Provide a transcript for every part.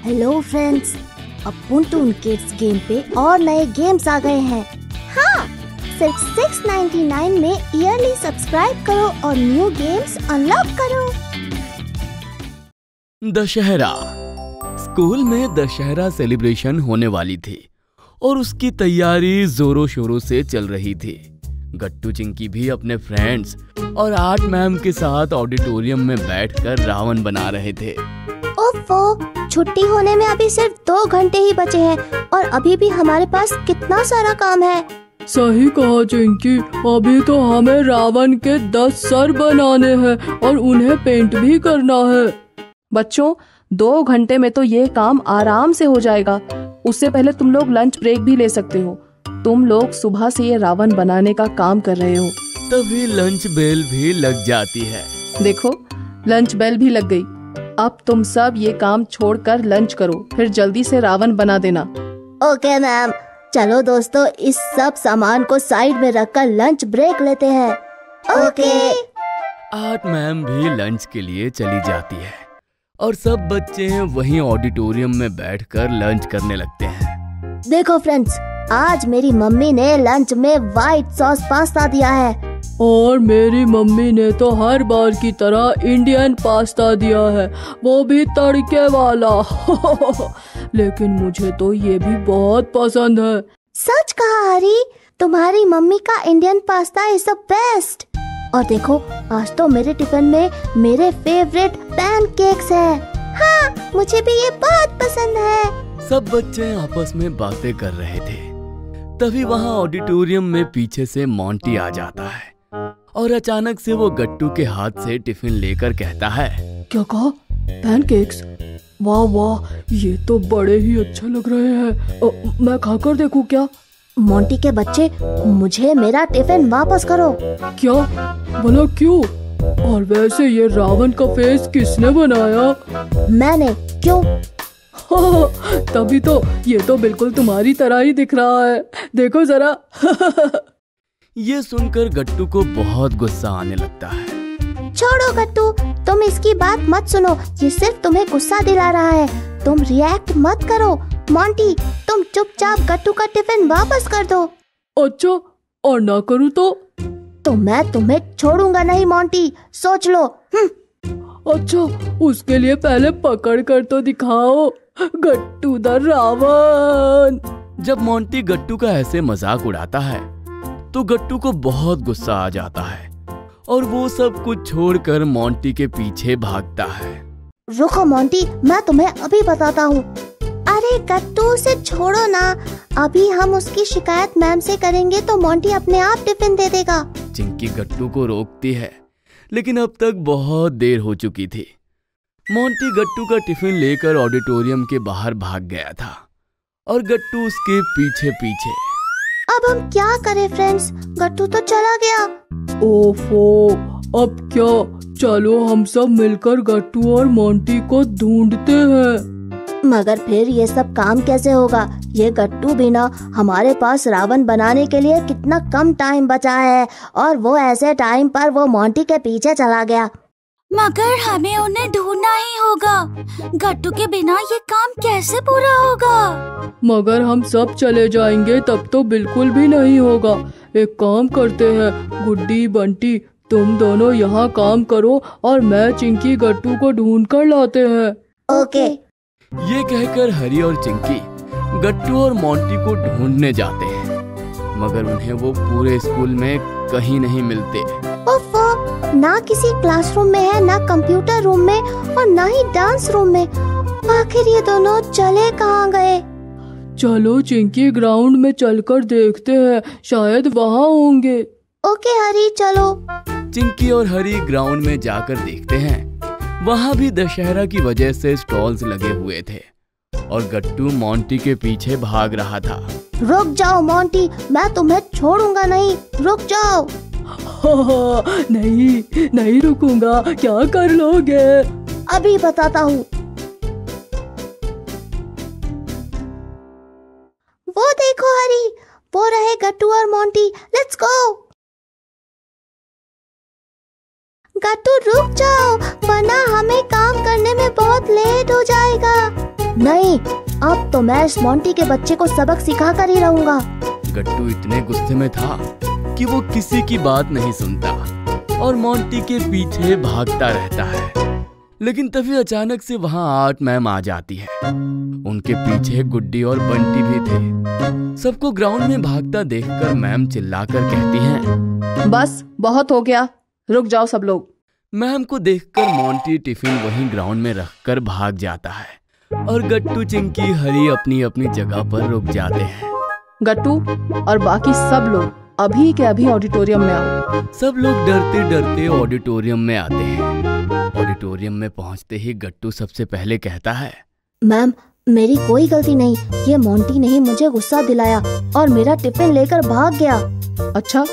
Hello friends, अब twin kids game पे और नए गेम्स आ गए हैं। हाँ, सिर्फ 699 में ईयरली सब्सक्राइब करो और न्यू गेम्स अनलॉक करो। दशहरा। स्कूल में दशहरा सेलिब्रेशन होने वाली थी और उसकी तैयारी जोरों शोरों से चल रही थी। गट्टू चिंकी भी अपने फ्रेंड्स और आर्ट मैम के साथ ऑडिटोरियम में बैठकर रावण बना रहे थे। ओफो, छुट्टी होने में अभी सिर्फ 2 घंटे ही बचे हैं और अभी भी हमारे पास कितना सारा काम है। सही कहा चिंकी, अभी तो हमें रावण के 10 सर बनाने हैं और उन्हें पेंट भी करना है। बच्चों, 2 घंटे में तो ये काम आराम से हो जाएगा। उससे पहले तुम लोग लंच ब्रेक भी ले सकते हो। तुम लोग सुबह से ये रावण बनाने का काम कर रहे हो। तभी लंच बेल भी लग जाती है। देखो, लंच बेल भी लग गई। अब तुम सब ये काम छोड़कर लंच करो, फिर जल्दी से रावण बना देना। ओके मैम, चलो दोस्तों, इस सब सामान को साइड में रखकर लंच ब्रेक लेते हैं। ओके। आर्ट मैम भी लंच के लिए चली जाती है और सब बच्चे वहीं ऑडिटोरियम में बैठकर लंच करने लगते हैं। देखो फ्रेंड्स, आज मेरी मम्मी ने लंच में व्हाइट सॉस पास्ता दिया है और मेरी मम्मी ने तो हर बार की तरह इंडियन पास्ता दिया है, वो भी तड़के वाला। लेकिन मुझे तो ये भी बहुत पसंद है। सच कहा हरी, तुम्हारी मम्मी का Indian pasta is the best. और देखो, आज तो मेरे टिफिन में मेरे फेवरेट पैनकेक्स है। हाँ, मुझे भी ये बहुत पसंद है। सब बच्चे आपस में बातें कर रहे थे। तभी वहाँ ऑडिटोरियम में पीछे से मोंटी आ जाता है और अचानक से वो गट्टू के हाथ से टिफिन लेकर कहता है, क्या कहा? पैनकेक्स? वाह वाह, ये तो बड़े ही अच्छे लग रहे हैं। मैं खाकर देखूं क्या? मोंटी के बच्चे, मुझे मेरा टिफिन वापस करो। क्या? बोला क्यों? और वैसे ये रावण का फेस किसने बनाया? मैंने। क्यों? तभी तो ये तो बिल्कुल तुम्हारी तरह ही दिख रहा है, देखो जरा। ये सुनकर गट्टू को बहुत गुस्सा आने लगता है। छोड़ो गट्टू, तुम इसकी बात मत सुनो, ये सिर्फ तुम्हें गुस्सा दिला रहा है। तुम रिएक्ट मत करो। मोंटी, तुम चुपचाप गट्टू का टिफिन वापस कर दो। अच्छा, और ना करूँ तो मैं तुम्हें छोड़ूंगा नहीं मोंटी, सोच लो। अच्छा, उसके लिए पहले पकड़ कर तो दिखाओ, गट्टू द रावण। जब मोंटी गट्टू का ऐसे मजाक उड़ाता है तो गट्टू को बहुत गुस्सा आ जाता है और वो सब कुछ छोड़कर मोंटी के पीछे भागता है। रुको मोंटी, मैं तुम्हें अभी बताता हूँ। अरे गट्टू, उसे छोड़ो ना, अभी हम उसकी शिकायत मैम से करेंगे तो मोंटी अपने आप टिफिन दे देगा। चिंकी गट्टू को रोकती है, लेकिन अब तक बहुत देर हो चुकी थी। मोंटी गट्टू का टिफिन लेकर ऑडिटोरियम के बाहर भाग गया था और गट्टू उसके पीछे पीछे। अब हम क्या करें फ्रेंड्स, गट्टू तो चला गया। ओफो, अब क्या? चलो हम सब मिलकर गट्टू और मोंटी को ढूंढते हैं। मगर फिर ये सब काम कैसे होगा? ये गट्टू बिना, हमारे पास रावण बनाने के लिए कितना कम टाइम बचा है और वो ऐसे टाइम पर वो मोंटी के पीछे चला गया। मगर हमें उन्हें ढूंढना ही होगा। गट्टू के बिना ये काम कैसे पूरा होगा? मगर हम सब चले जाएंगे तब तो बिल्कुल भी नहीं होगा। एक काम करते हैं, गुड्डी बंटी, तुम दोनों यहाँ काम करो और मैं चिंकी गट्टू को ढूंढ कर लाते हैं। ओके। ये कहकर हरी और चिंकी गट्टू और मोंटी को ढूंढने जाते हैं, मगर उन्हें वो पूरे स्कूल में कहीं नहीं मिलते। ओफो, ना किसी क्लासरूम में है, ना कंप्यूटर रूम में और ना ही डांस रूम में। आखिर ये दोनों चले कहाँ गए? चलो चिंकी, ग्राउंड में चलकर देखते हैं, शायद वहाँ होंगे। ओके हरी, चलो। चिंकी और हरी ग्राउंड में जाकर देखते हैं। वहाँ भी दशहरा की वजह से स्टॉल्स लगे हुए थे और गट्टू मोंटी के पीछे भाग रहा था। रुक जाओ मोंटी, मैं तुम्हें छोड़ूंगा नहीं, रुक जाओ। नहीं नहीं रुकूंगा, क्या कर लोगे? अभी बताता हूँ। वो देखो हरी, वो रहे गट्टू और मोंटी। Let's go. गट्टू रुक जाओ, वरना हमें काम करने में बहुत लेट हो जाएगा। नहीं, अब तो मैं इस मोंटी के बच्चे को सबक सिखा कर ही रहूंगा। गट्टू इतने गुस्से में था कि वो किसी की बात नहीं सुनता और मोंटी के पीछे भागता रहता है। लेकिन तभी अचानक से वहाँ आर्ट मैम आ जाती है। उनके पीछे गुड्डी और बंटी भी थे। सबको ग्राउंड में भागता देखकर मैम चिल्लाकर कहती हैं, बस बहुत हो गया, रुक जाओ सब लोग। मैम को देखकर मोंटी टिफिन वहीं ग्राउंड में रखकर भाग जाता है और गट्टू चिंकी हरी अपनी अपनी जगह पर रुक जाते हैं। गट्टू और बाकी सब लोग अभी के अभी ऑडिटोरियम में आओ। सब लोग डरते डरते ऑडिटोरियम में आते हैं। ऑडिटोरियम में पहुंचते ही गट्टू सबसे पहले कहता है, मैम मेरी कोई गलती नहीं, ये मोंटी ने ही मुझे गुस्सा दिलाया और मेरा टिफिन लेकर भाग गया। अच्छा,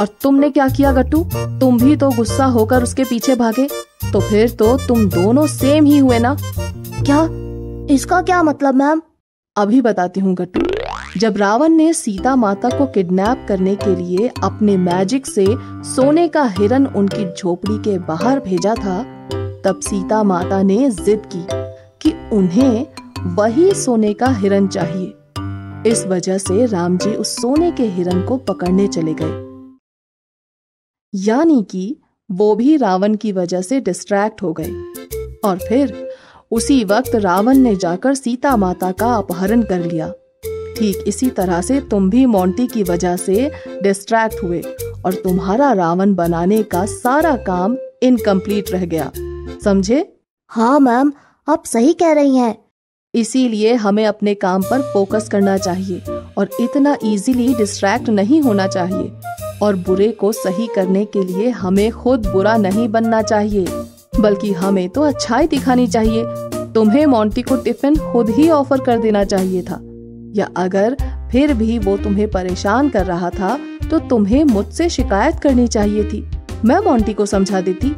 और तुमने क्या किया गट्टू? तुम भी तो गुस्सा होकर उसके पीछे भागे, तो फिर तो तुम दोनों सेम ही हुए ना। क्या? इसका क्या मतलब मैम? अभी बताती हूँ गट्टू। जब रावण ने सीता माता को किडनैप करने के लिए अपने मैजिक से सोने का हिरन उनकी झोपड़ी के बाहर भेजा था, तब सीता माता ने जिद की कि उन्हें वही सोने का हिरन चाहिए। इस वजह से राम जी उस सोने के हिरन को पकड़ने चले गए। यानी कि वो भी रावण की वजह से डिस्ट्रैक्ट हो गए और फिर उसी वक्त रावण ने जाकर सीता माता का अपहरण कर लिया। ठीक इसी तरह से तुम भी मोंटी की वजह से डिस्ट्रैक्ट हुए और तुम्हारा रावण बनाने का सारा काम इनकम्प्लीट रह गया। समझे? हाँ मैम, आप सही कह रही हैं। इसीलिए हमें अपने काम पर फोकस करना चाहिए और इतना इजीली डिस्ट्रैक्ट नहीं होना चाहिए। और बुरे को सही करने के लिए हमें खुद बुरा नहीं बनना चाहिए, बल्कि हमें तो अच्छाई दिखानी चाहिए। तुम्हें मोंटी को टिफिन खुद ही ऑफर कर देना चाहिए था, या अगर फिर भी वो तुम्हें परेशान कर रहा था तो तुम्हें मुझसे शिकायत करनी चाहिए थी। मैं मोंटी को समझा देती।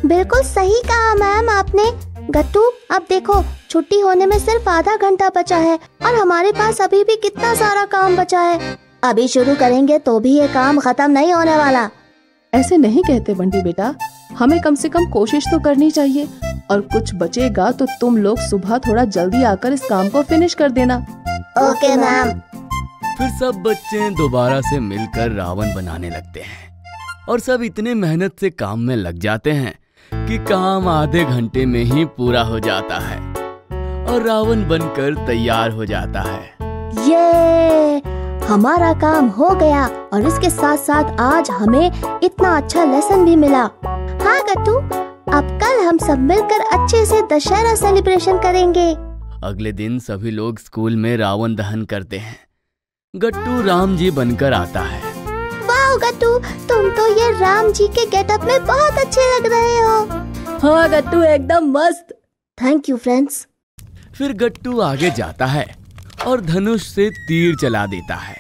बिल्कुल सही कहा मैम आपने। गट्टू, अब देखो छुट्टी होने में सिर्फ आधा घंटा बचा है और हमारे पास अभी भी कितना सारा काम बचा है। अभी शुरू करेंगे तो भी ये काम खत्म नहीं होने वाला। ऐसे नहीं कहते बंटी बेटा, हमें कम से कम कोशिश तो करनी चाहिए और कुछ बचेगा तो तुम लोग सुबह थोड़ा जल्दी आकर इस काम को फिनिश कर देना। Okay ma'am. फिर सब बच्चे दोबारा से मिलकर रावण बनाने लगते हैं और सब इतने मेहनत से काम में लग जाते हैं कि काम आधे घंटे में ही पूरा हो जाता है और रावण बनकर तैयार हो जाता है। ये हमारा काम हो गया और इसके साथ साथ आज हमें इतना अच्छा लेसन भी मिला। हाँ गट्टू, अब कल हम सब मिलकर अच्छे से दशहरा सेलिब्रेशन करेंगे। अगले दिन सभी लोग स्कूल में रावण दहन करते हैं। गट्टू राम जी बनकर आता है। वाह गट्टू, तुम तो ये राम जी के गेटअप में बहुत अच्छे लग रहे हो। हाँ गट्टू, एकदम मस्त। Thank you friends. फिर गट्टू आगे जाता है और धनुष से तीर चला देता है।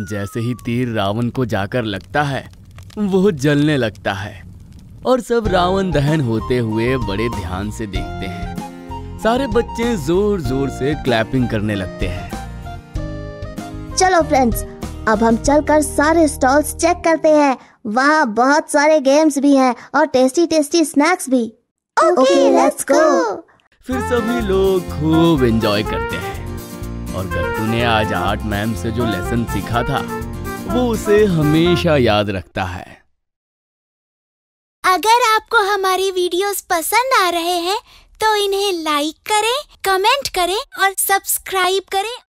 जैसे ही तीर रावण को जाकर लगता है, वो जलने लगता है और सब रावण दहन होते हुए बड़े ध्यान से देखते हैं। सारे बच्चे जोर जोर से क्लैपिंग करने लगते हैं। चलो फ्रेंड्स, अब हम चलकर सारे स्टॉल्स चेक करते हैं। वहाँ बहुत सारे गेम्स भी हैं और टेस्टी टेस्टी स्नैक्स भी। Okay, let's go. फिर सभी लोग खूब एंजॉय करते हैं और गट्टू ने आज आर्ट मैम से जो लेसन सीखा था वो उसे हमेशा याद रखता है। अगर आपको हमारी वीडियोस पसंद आ रहे हैं तो इन्हें लाइक करें, कमेंट करें और सब्सक्राइब करें